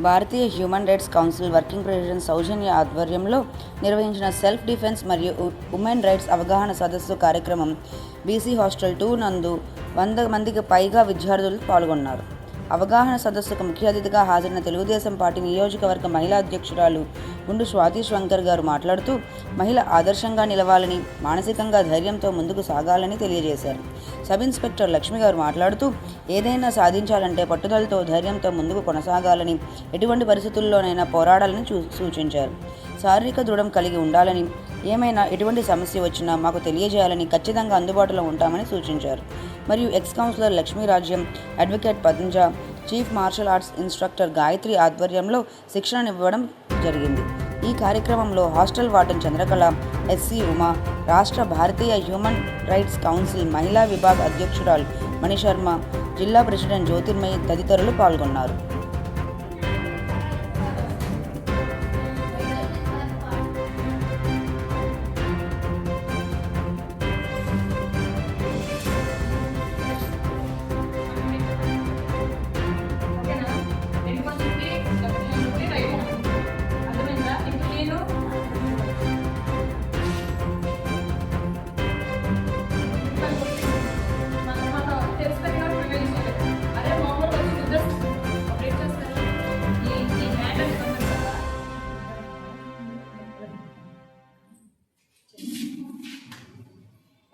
భారతీయ human rights council working president Soujanya ఆధ్వర్యంలో నిర్వహించిన self defence మరియు ఉమెన్ రైట్స్ అవగాహన సదస్సు కార్యక్రమం బీసీ హాస్టల్ 2 నందు 100 మందికి పైగా విద్యార్థులు పాల్గొన్నారు. అవగాహన సదస్సుకు ముఖ్య అతిథిగా హాజరైన తెలుగుదేశం పార్టీ నియోజకవర్గ మహిళా అధ్యక్షురాలు గుండు స్వాతి శంకర్ గారు మాట్లాడుతూ మహిళ ఆదర్శంగా నిలవాలని, మానసికంగా ధైర్యంతో ముందుకు సాగాలని తెలియజేశారు. సబ్ ఇన్స్పెక్టర్ లక్ష్మి గారు మాట్లాడుతూ ఏదైనా సాధించాలంటే పట్టుదలతో, ధైర్యంతో ముందుకు కొనసాగాలని, ఎటువంటి పరిస్థితుల్లోనైనా పోరాడాలని సూచించారు. శారీరక దృఢం కలిగి ఉండాలని, ఏమైనా ఎటువంటి సమస్య వచ్చినా మాకు తెలియజేయాలని, ఖచ్చితంగా అందుబాటులో ఉంటామని సూచించారు. మరియు ex councillor Lakshmirajyam, advocate Padmaja, chief martial arts instructor Gayatri ఆధ్వర్యంలో శిక్షణనివ్వడం జరిగింది. ఈ కార్యక్రమంలో hostel warden Chandrakala, SC Uma, రాష్ట్ర భారతీయ హ్యూమన్ రైట్స్ కౌన్సిల్ మహిళా విభాగ అధ్యక్షురాలు మణిశర్మ, జిల్లా ప్రెసిడెంట్ జ్యోతిర్మయి తదితరులు పాల్గొన్నారు.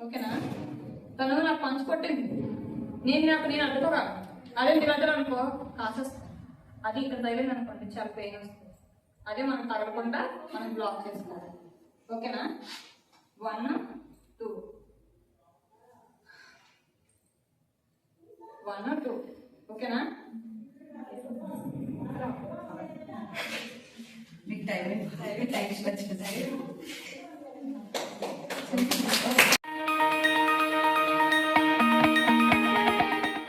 ఓకేనా? తను నాకు పంచి కొట్టింది, నేను అడ్డుకోగా, అదే మీరు అడ్డు అనుకో కాసేస్తా, అది ఇక్కడ తగిలింది అనుకోండి చాలా పెయిన్ వస్తుంది. అదే మనం తగలకుండా మనం బ్లాక్ చేసుకోవాలి. ఓకేనా? 1 2 1 2. ఓకేనా? మీకు టైం వచ్చింది.